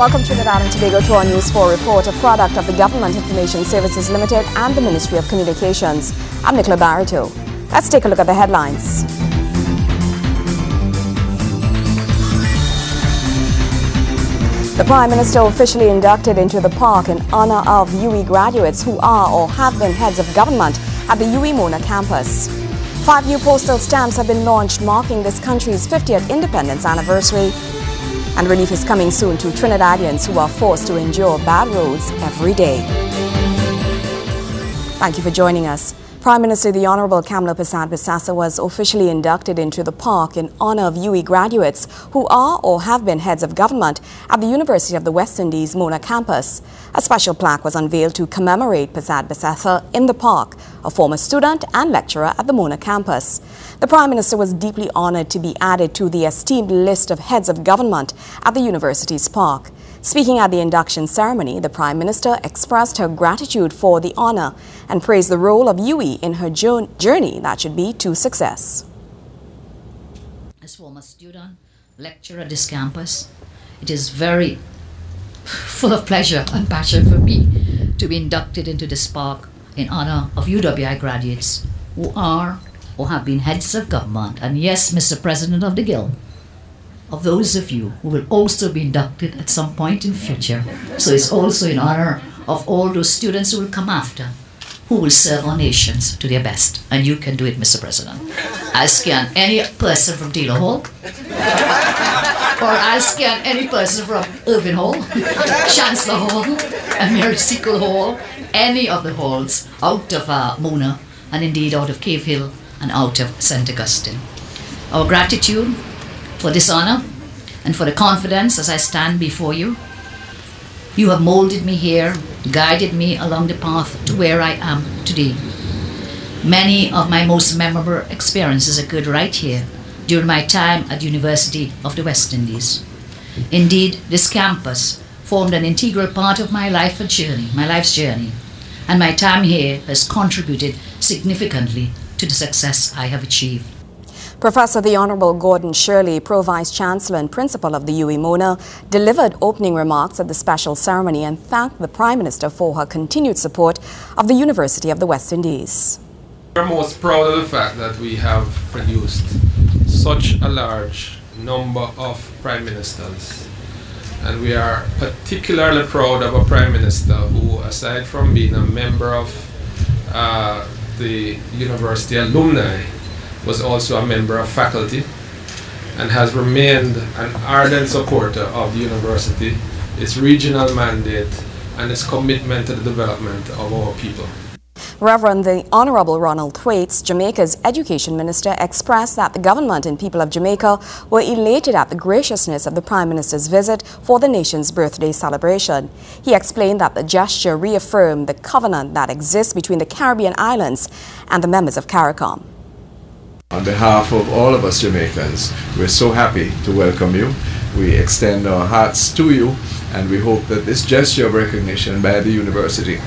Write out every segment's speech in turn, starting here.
Welcome to Trinidad and Tobago to our News 4 report, a product of the Government Information Services Limited and the Ministry of Communications. I'm Nicola Barreto. Let's take a look at the headlines. The Prime Minister officially inducted into the park in honor of UWI graduates who are or have been heads of government at the UWI Mona campus. 5 new postal stamps have been launched marking this country's 50th independence anniversary. And relief is coming soon to Trinidadians who are forced to endure bad roads every day. Thank you for joining us. Prime Minister the Honorable Kamla Persad-Bissassa was officially inducted into the park in honor of UWI graduates who are or have been heads of government at the University of the West Indies Mona campus. A special plaque was unveiled to commemorate Persad-Bissassa in the park, a former student and lecturer at the Mona campus. The Prime Minister was deeply honored to be added to the esteemed list of heads of government at the university's park. Speaking at the induction ceremony, the Prime Minister expressed her gratitude for the honor and praised the role of UWI in her journey that should be to success. As former student, lecturer at this campus, it is very full of pleasure and passion for me to be inducted into this park in honor of UWI graduates who are or have been heads of government, and yes, Mr. President of the Guild, of those of you who will also be inducted at some point in future. So it's also in honor of all those students who will come after, who will serve our nations to their best. And you can do it, Mr. President. As can any person from Taylor Hall, or as can any person from Irving Hall, Chancellor Hall, and Mary Seacole Hall, any of the halls out of Mona, and indeed out of Cave Hill and out of St. Augustine. Our gratitude for this honor and for the confidence as I stand before you. You have molded me here, guided me along the path to where I am today. Many of my most memorable experiences occurred right here during my time at the University of the West Indies. Indeed, this campus formed an integral part of my life's journey, and my time here has contributed significantly to the success I have achieved. Professor the Honorable Gordon Shirley, Pro-Vice Chancellor and Principal of the UWI Mona, delivered opening remarks at the special ceremony and thanked the Prime Minister for her continued support of the University of the West Indies. We're most proud of the fact that we have produced such a large number of Prime Ministers. And we are particularly proud of a Prime Minister who, aside from being a member of the university alumni, was also a member of faculty and has remained an ardent supporter of the university, its regional mandate, and its commitment to the development of our people. Reverend the Honorable Ronald Thwaites, Jamaica's Education Minister, expressed that the government and people of Jamaica were elated at the graciousness of the Prime Minister's visit for the nation's birthday celebration. He explained that the gesture reaffirmed the covenant that exists between the Caribbean islands and the members of CARICOM. On behalf of all of us Jamaicans, we're so happy to welcome you. We extend our hearts to you, and we hope that this gesture of recognition by the university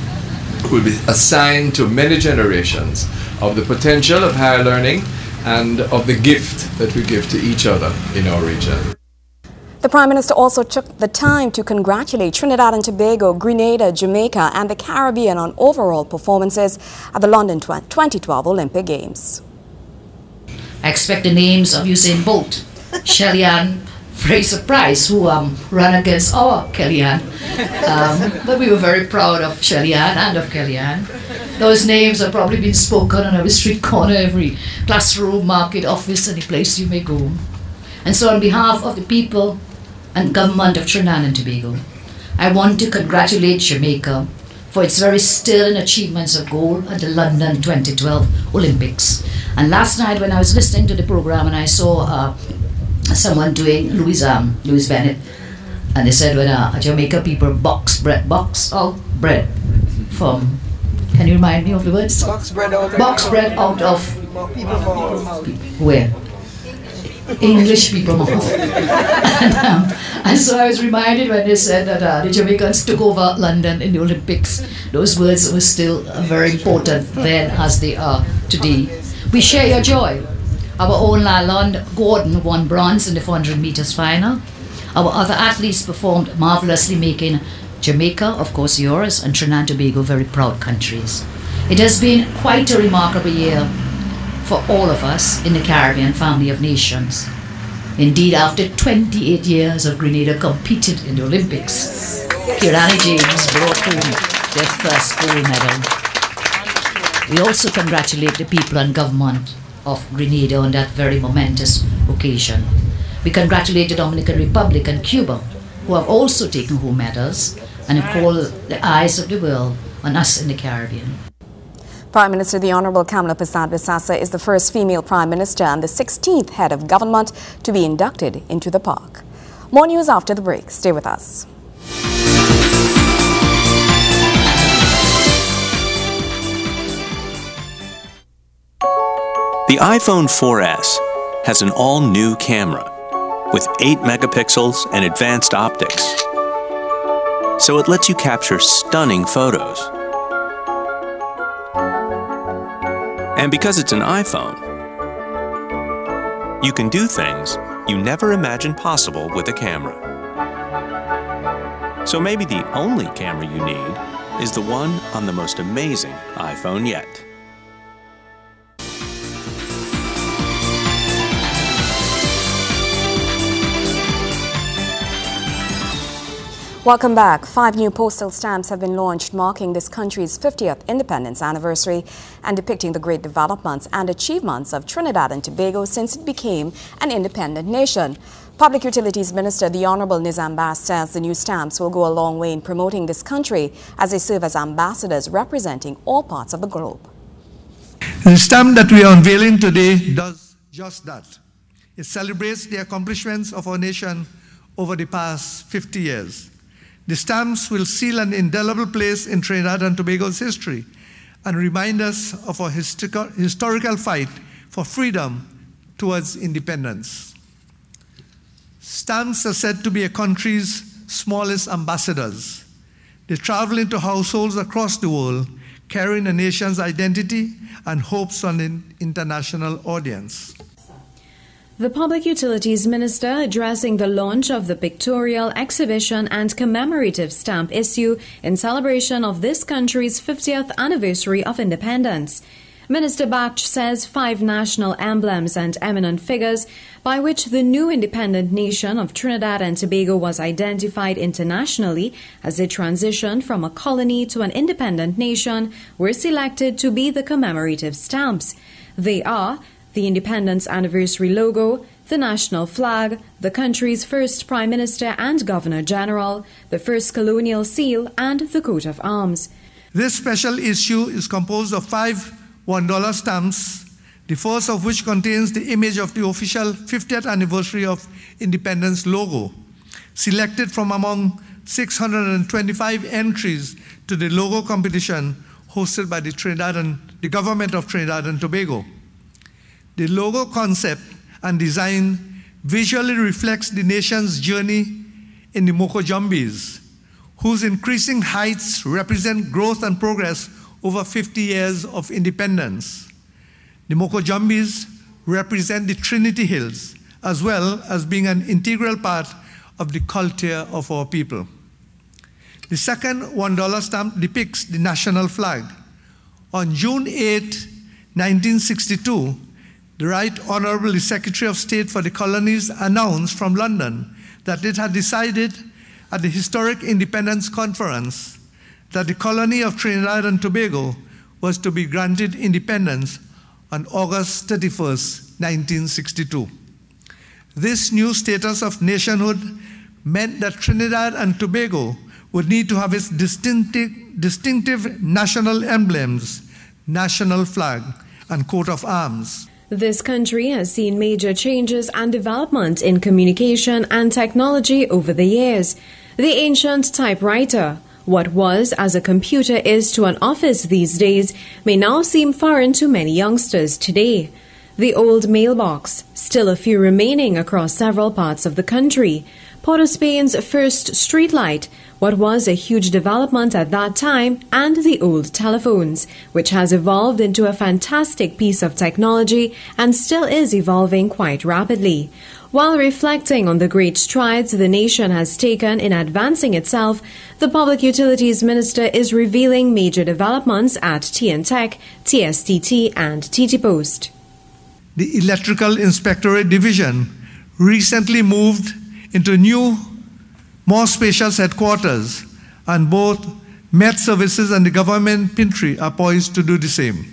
will be a sign to many generations of the potential of higher learning and of the gift that we give to each other in our region. The Prime Minister also took the time to congratulate Trinidad and Tobago, Grenada, Jamaica and the Caribbean on overall performances at the London 2012 Olympic Games. I expect the names of Usain Bolt, Shelly-Ann Fraser-Pryce, who ran against our Kellyanne. But we were very proud of Shelly-Ann and of Kellyanne. Those names have probably been spoken on every street corner, every classroom, market, office, any place you may go. And so on behalf of the people and government of Trinidad and Tobago, I want to congratulate Jamaica for its very sterling achievements of gold at the London 2012 Olympics. And last night when I was listening to the program and I saw someone doing Louis Bennett, and they said when Jamaica people box bread from, can you remind me of the words? Box bread out of where? English people mouth. and so I was reminded when they said that the Jamaicans took over London in the Olympics. Those words were still very important then as they are today. We share your joy. Our own Lalonde Gordon won bronze in the 400 meters final. Our other athletes performed marvelously, making Jamaica, of course yours, and Trinidad and Tobago very proud countries. It has been quite a remarkable year for all of us in the Caribbean family of nations. Indeed, after 28 years of Grenada competed in the Olympics, Kirani James brought home their first gold medal. We also congratulate the people and government of Grenada on that very momentous occasion. We congratulate the Dominican Republic and Cuba, who have also taken home medals and have called the eyes of the world on us in the Caribbean. Prime Minister the Honorable Kamla Persad-Bissassa is the first female Prime Minister and the 16th head of government to be inducted into the park. More news after the break. Stay with us. The iPhone 4S has an all-new camera with 8 megapixels and advanced optics. So it lets you capture stunning photos. And because it's an iPhone, you can do things you never imagined possible with a camera. So maybe the only camera you need is the one on the most amazing iPhone yet. Welcome back. 5 new postal stamps have been launched marking this country's 50th independence anniversary and depicting the great developments and achievements of Trinidad and Tobago since it became an independent nation. Public Utilities Minister the Honorable Nizam Bass says the new stamps will go a long way in promoting this country as they serve as ambassadors representing all parts of the globe. The stamp that we are unveiling today does just that. It celebrates the accomplishments of our nation over the past 50 years. The stamps will seal an indelible place in Trinidad and Tobago's history and remind us of our historical fight for freedom towards independence. Stamps are said to be a country's smallest ambassadors. They travel into households across the world, carrying a nation's identity and hopes on an international audience. The Public Utilities Minister addressing the launch of the pictorial exhibition and commemorative stamp issue in celebration of this country's 50th anniversary of independence. Minister Bach says 5 national emblems and eminent figures by which the new independent nation of Trinidad and Tobago was identified internationally as it transitioned from a colony to an independent nation were selected to be the commemorative stamps. They are the Independence Anniversary logo, the national flag, the country's first Prime Minister and Governor General, the first colonial seal, and the coat of arms. This special issue is composed of 5 $1 stamps, the first of which contains the image of the official 50th anniversary of independence logo, selected from among 625 entries to the logo competition hosted by the government of Trinidad and Tobago. The logo concept and design visually reflects the nation's journey in the Moko Jumbies, whose increasing heights represent growth and progress over 50 years of independence. The Moko Jumbies represent the Trinity Hills, as well as being an integral part of the culture of our people. The second $1 stamp depicts the national flag. On June 8, 1962, the Right Honourable the Secretary of State for the Colonies announced from London that it had decided at the historic Independence Conference that the colony of Trinidad and Tobago was to be granted independence on August 31st, 1962. This new status of nationhood meant that Trinidad and Tobago would need to have its distinctive national emblems, national flag, and coat of arms. This country has seen major changes and development in communication and technology over the years. The ancient typewriter, what was as a computer is to an office these days, may now seem foreign to many youngsters today. The old mailbox, still a few remaining across several parts of the country. Port of Spain's first streetlight, what was a huge development at that time, and the old telephones, which has evolved into a fantastic piece of technology and still is evolving quite rapidly. While reflecting on the great strides the nation has taken in advancing itself, the Public Utilities Minister is revealing major developments at TNTech, TSTT and TT Post. The Electrical Inspectorate Division recently moved into new, more spacious headquarters, and both Met Services and the government pantry are poised to do the same.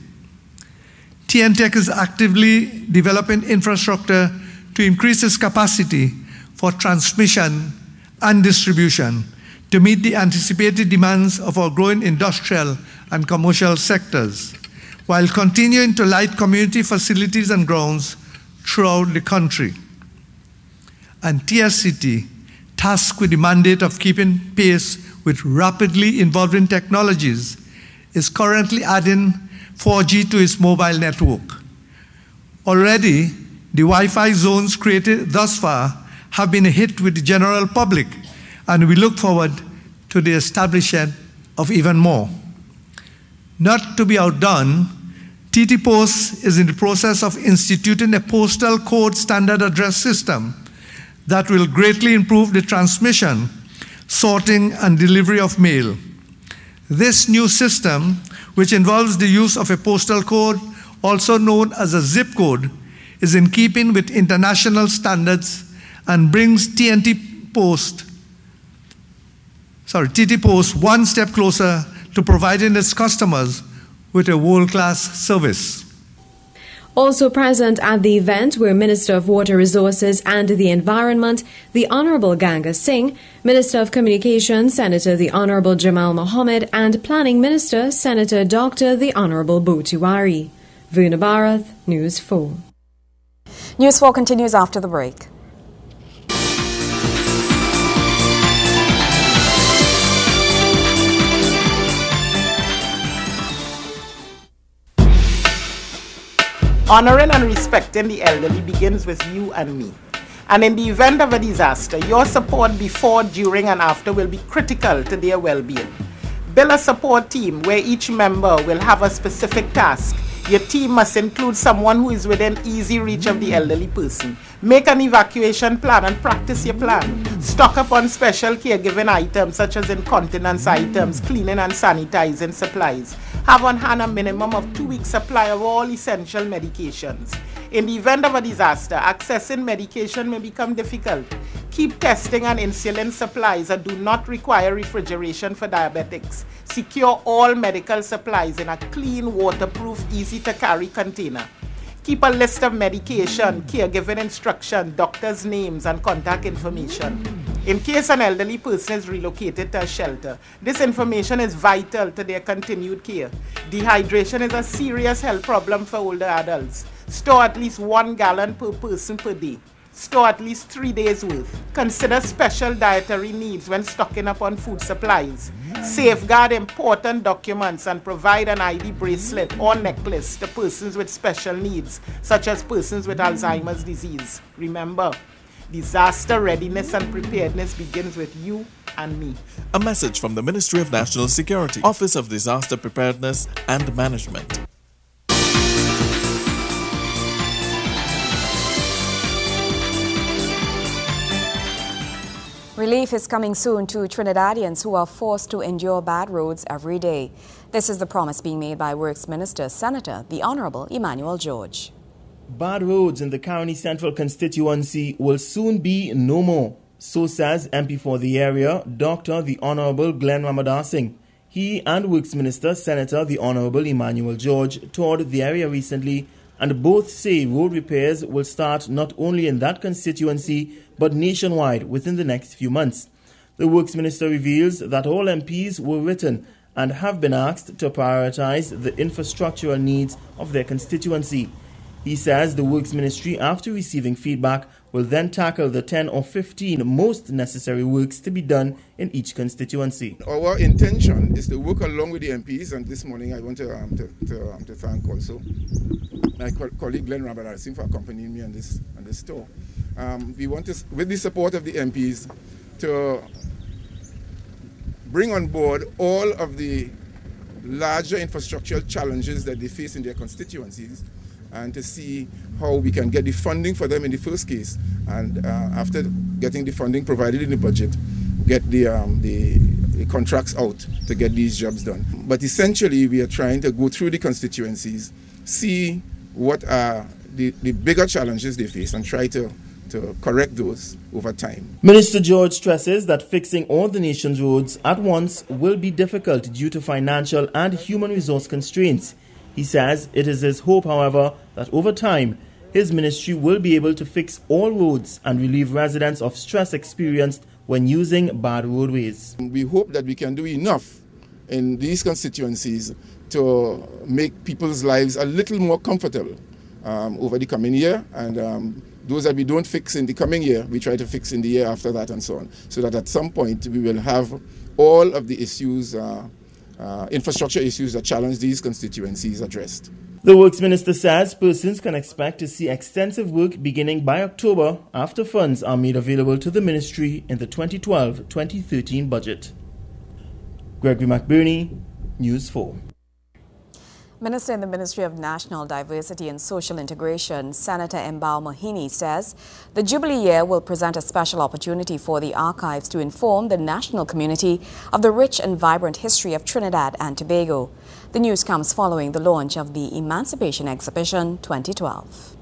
TNTech is actively developing infrastructure to increase its capacity for transmission and distribution to meet the anticipated demands of our growing industrial and commercial sectors, while continuing to light community facilities and grounds throughout the country. And TSCT, tasked with the mandate of keeping pace with rapidly evolving technologies, is currently adding 4G to its mobile network. Already, the Wi-Fi zones created thus far have been a hit with the general public, and we look forward to the establishment of even more. Not to be outdone, TT Post is in the process of instituting a postal code standard address system that will greatly improve the transmission, sorting, and delivery of mail. This new system, which involves the use of a postal code, also known as a zip code, is in keeping with international standards and brings TT Post one step closer to providing its customers with a world-class service. Also present at the event were Minister of Water Resources and the Environment, the Honorable Ganga Singh, Minister of Communications, Senator the Honorable Jamal Mohammed, and Planning Minister, Senator Dr. the Honorable Bo Tiwari. Verna Barath, News 4. News 4 continues after the break. Honoring and respecting the elderly begins with you and me. And in the event of a disaster, your support before, during, and after will be critical to their well-being. Build a support team where each member will have a specific task. Your team must include someone who is within easy reach of the elderly person. Make an evacuation plan and practice your plan. Stock up on special caregiving items such as incontinence items, cleaning and sanitizing supplies. Have on hand a minimum of 2 weeks supply of all essential medications. In the event of a disaster, accessing medication may become difficult. Keep testing and insulin supplies and do not require refrigeration for diabetics. Secure all medical supplies in a clean, waterproof, easy-to-carry container. Keep a list of medication, caregiving instruction, doctors' names, and contact information. In case an elderly person is relocated to a shelter, this information is vital to their continued care. Dehydration is a serious health problem for older adults. Store at least 1 gallon per person per day. Store at least 3 days' worth. Consider special dietary needs when stocking up on food supplies. Safeguard important documents and provide an ID bracelet or necklace to persons with special needs, such as persons with Alzheimer's disease. Remember, disaster readiness and preparedness begins with you and me. A message from the Ministry of National Security, Office of Disaster Preparedness and Management. Relief is coming soon to Trinidadians who are forced to endure bad roads every day. This is the promise being made by Works Minister, Senator the Honorable Emmanuel George. Bad roads in the County Central constituency will soon be no more, so says MP for the area, Dr. the Honorable Glenn Ramadar Singh. He and Works Minister, Senator the Honorable Emmanuel George toured the area recently, and both say road repairs will start not only in that constituency but nationwide within the next few months. The Works Minister reveals that all MPs were written and have been asked to prioritize the infrastructural needs of their constituency. He says the Works Ministry, after receiving feedback, will then tackle the 10 or 15 most necessary works to be done in each constituency. Our intention is to work along with the MPs, and this morning I want to thank also my colleague Glenn Ramadar Singh for accompanying me on this tour. We want to, with the support of the MPs, to bring on board all of the larger infrastructural challenges that they face in their constituencies, and to see how we can get the funding for them in the first case, and after getting the funding provided in the budget, get the contracts out to get these jobs done. But essentially, we are trying to go through the constituencies, see what are the bigger challenges they face, and try to correct those over time. Minister George stresses that fixing all the nation's roads at once will be difficult due to financial and human resource constraints. He says it is his hope, however, that over time, his ministry will be able to fix all roads and relieve residents of stress experienced when using bad roadways. We hope that we can do enough in these constituencies to make people's lives a little more comfortable over the coming year, and those that we don't fix in the coming year, we try to fix in the year after that, and so on, so that at some point we will have all of the issues, infrastructure issues that challenge these constituencies addressed. The Works Minister says persons can expect to see extensive work beginning by October after funds are made available to the ministry in the 2012-2013 budget. Gregory McBurney, News 4. Minister in the Ministry of National Diversity and Social Integration, Senator Mbao Mohini, says the Jubilee year will present a special opportunity for the archives to inform the national community of the rich and vibrant history of Trinidad and Tobago. The news comes following the launch of the Emancipation Exhibition 2012.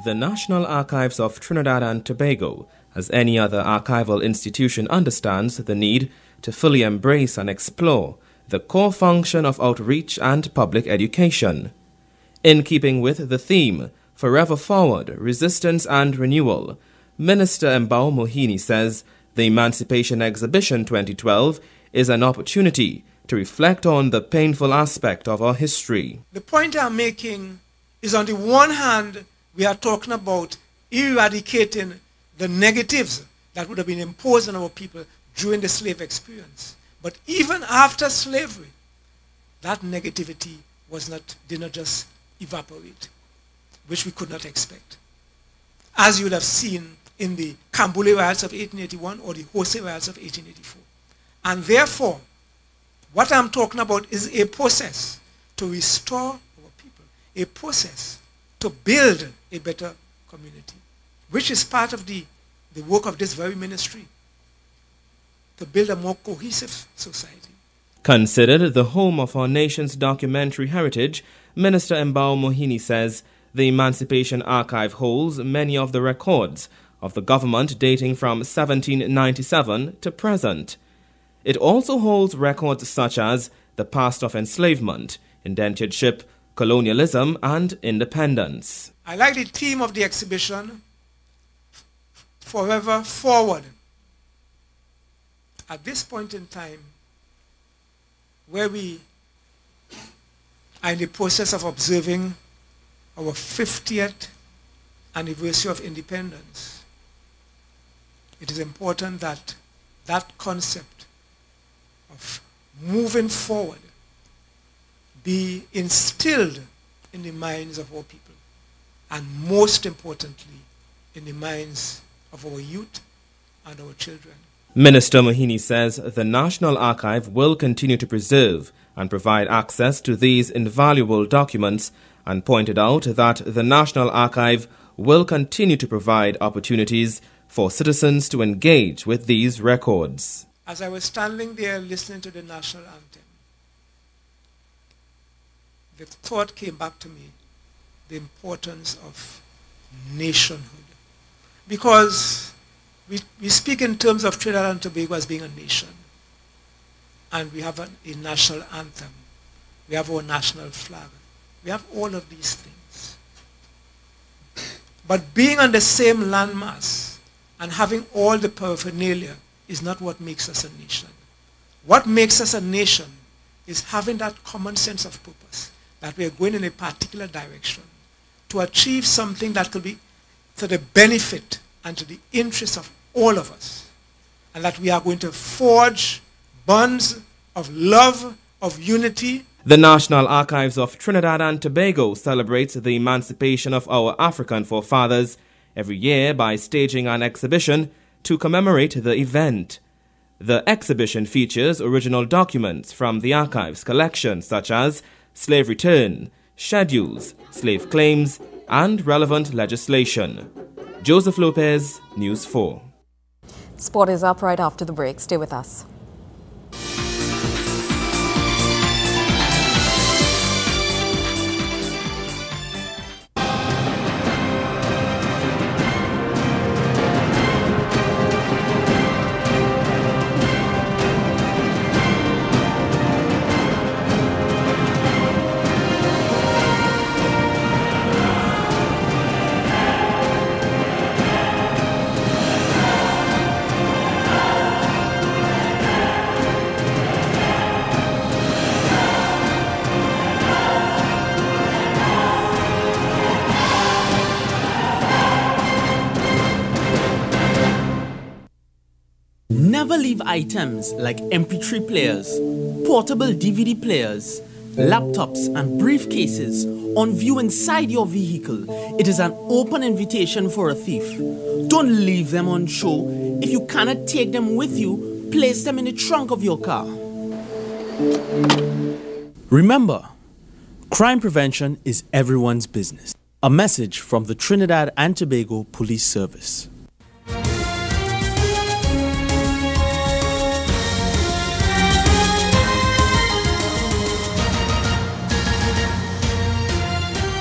The National Archives of Trinidad and Tobago, as any other archival institution, understands the need to fully embrace and explore the core function of outreach and public education. In keeping with the theme, Forever Forward, Resistance and Renewal, Minister Mbao Mohini says the Emancipation Exhibition 2012 is an opportunity to reflect on the painful aspect of our history. The point I'm making is, on the one hand, we are talking about eradicating the negatives that would have been imposed on our people during the slave experience. But even after slavery, that negativity did not just evaporate, which we could not expect. As you would have seen in the Cambule riots of 1881 or the Jose riots of 1884. And therefore, what I'm talking about is a process to restore our people, a process to build a better community, which is part of the work of this very ministry, to build a more cohesive society. Considered the home of our nation's documentary heritage, Minister Mbao Mohini says the Emancipation Archive holds many of the records of the government dating from 1797 to present. It also holds records such as the past of enslavement, indentureship, colonialism, and independence. I like the theme of the exhibition, Forever Forward. At this point in time, where we are in the process of observing our 50th anniversary of independence, it is important that that concept of moving forward be instilled in the minds of our people, and most importantly, in the minds of our youth and our children. Minister Mohini says the National Archive will continue to preserve and provide access to these invaluable documents, and pointed out that the National Archive will continue to provide opportunities for citizens to engage with these records. As I was standing there listening to the national anthem, the thought came back to me, the importance of nationhood. Because we speak in terms of Trinidad and Tobago as being a nation. And we have a national anthem. We have our national flag. We have all of these things. But being on the same landmass and having all the paraphernalia is not what makes us a nation. What makes us a nation is having that common sense of purpose, that we are going in a particular direction to achieve something that could be to the benefit and to the interest of all of us, and that we are going to forge bonds of love, of unity. The National Archives of Trinidad and Tobago celebrates the emancipation of our African forefathers every year by staging an exhibition to commemorate the event. The exhibition features original documents from the archives collection such as slave return, schedules, slave claims, and relevant legislation. Joseph Lopez, News 4. Sport is up right after the break. Stay with us. Never leave items like MP3 players, portable DVD players, laptops and briefcases on view inside your vehicle. It is an open invitation for a thief. Don't leave them on show. If you cannot take them with you, place them in the trunk of your car. Remember, crime prevention is everyone's business. A message from the Trinidad and Tobago Police Service.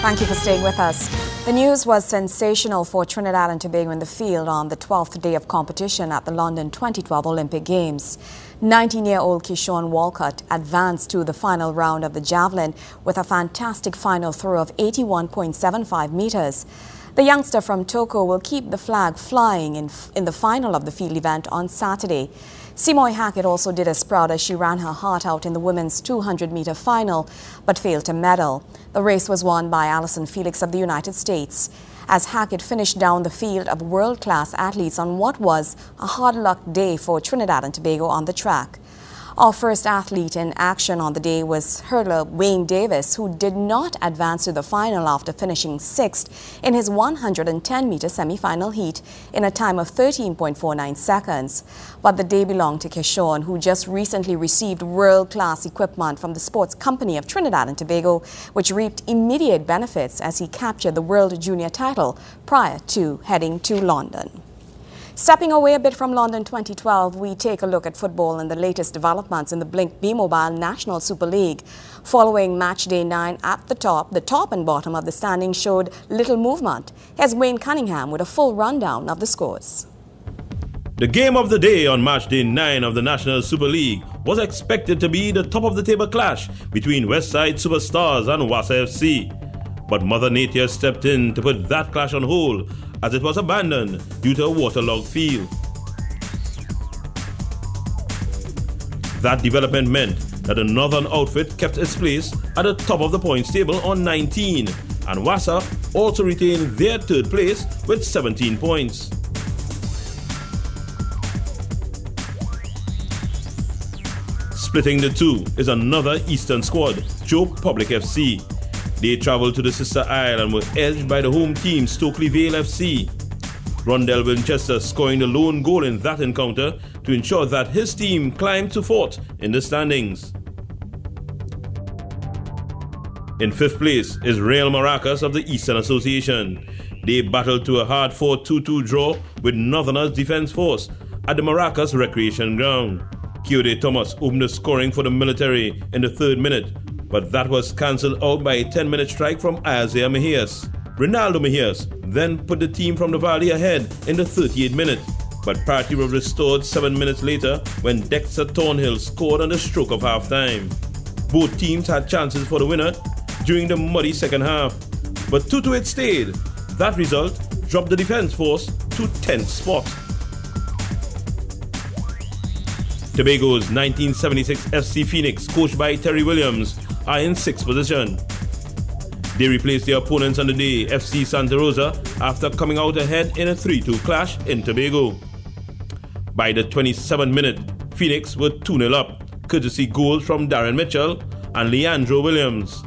Thank you for staying with us. The news was sensational for Trinidad and Tobago in the field on the 12th day of competition at the London 2012 Olympic Games. 19-year-old Keyshawn Walcott advanced to the final round of the javelin with a fantastic final throw of 81.75 meters. The youngster from Toco will keep the flag flying in the final of the field event on Saturday. Seymour Hackett also did as proud as she ran her heart out in the women's 200-meter final, but failed to medal. The race was won by Allyson Felix of the United States, as Hackett finished down the field of world-class athletes on what was a hard-luck day for Trinidad and Tobago on the track. Our first athlete in action on the day was hurdler Wayne Davis, who did not advance to the final after finishing 6th in his 110-meter semi-final heat in a time of 13.49 seconds. But the day belonged to Keyshawn, who just recently received world-class equipment from the Sports Company of Trinidad and Tobago, which reaped immediate benefits as he captured the World Junior title prior to heading to London. Stepping away a bit from London 2012, we take a look at football and the latest developments in the Blink B-Mobile National Super League. Following match day 9 at the top and bottom of the standings showed little movement. Here's Wayne Cunningham with a full rundown of the scores. The game of the day on match day 9 of the National Super League was expected to be the top of the table clash between Westside Superstars and Wassa FC. But Mother Nature stepped in to put that clash on hold as it was abandoned due to a waterlogged field. That development meant that the Northern outfit kept its place at the top of the points table on 19, and Wassa also retained their third place with 17 points. Splitting the two is another Eastern squad, Joe Public FC. They travelled to the sister isle and were edged by the home team Stokely Vale FC. Rondell Winchester scoring the lone goal in that encounter to ensure that his team climbed to 4th in the standings. In 5th place is Real Maracas of the Eastern Association. They battled to a hard-fought 2-2 draw with Northerners Defence Force at the Maracas Recreation Ground. Kyode Thomas opened the scoring for the military in the 3rd minute, but that was cancelled out by a 10-minute strike from Isaiah Mejias. Ronaldo Mejias then put the team from the Valley ahead in the 38th minute, but parity was restored 7 minutes later when Dexter Thornhill scored on the stroke of half-time. Both teams had chances for the winner during the muddy second half, but 2-2 it stayed. That result dropped the Defence Force to 10th spot. Tobago's 1976 FC Phoenix, coached by Terry Williams, are in 6th position. They replaced their opponents on the day, FC Santa Rosa, after coming out ahead in a 3-2 clash in Tobago. By the 27th minute, Phoenix were 2-0 up, courtesy goals from Darren Mitchell and Leandro Williams.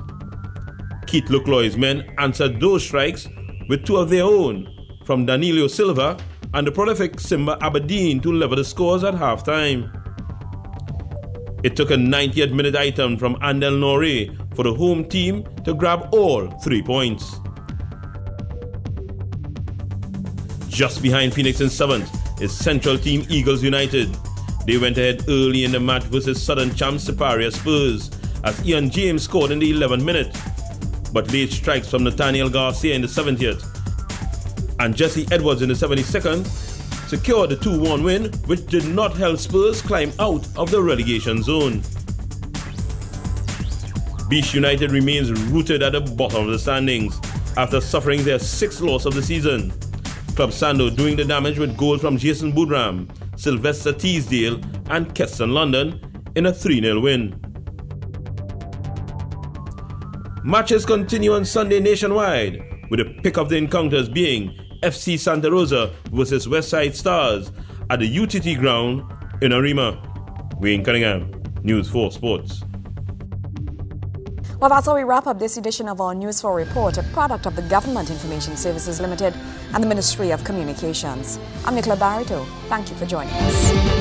Keith Lucloy's men answered those strikes with 2 of their own. from Danilo Silva and the prolific Simba Aberdeen to level the scores at halftime. It took a 90th minute item from Andel Noré for the home team to grab all 3 points. Just behind Phoenix in 7th is Central Team Eagles United. They went ahead early in the match versus Southern champs Siparia Spurs as Ian James scored in the 11th minute. But late strikes from Nathaniel Garcia in the 70th and Jesse Edwards in the 72nd secured the 2-1 win, which did not help Spurs climb out of the relegation zone. Beach United remains rooted at the bottom of the standings after suffering their 6th loss of the season. Club Sando doing the damage with goals from Jason Boudram, Sylvester Teasdale and Keston London in a 3-0 win. Matches continue on Sunday nationwide, with the pick of the encounters being FC Santa Rosa versus Westside Stars at the UTT ground in Arima. Wayne Cunningham, News 4 Sports. Well, that's how we wrap up this edition of our News 4 Report, a product of the Government Information Services Limited and the Ministry of Communications. I'm Nicola Barito. Thank you for joining us.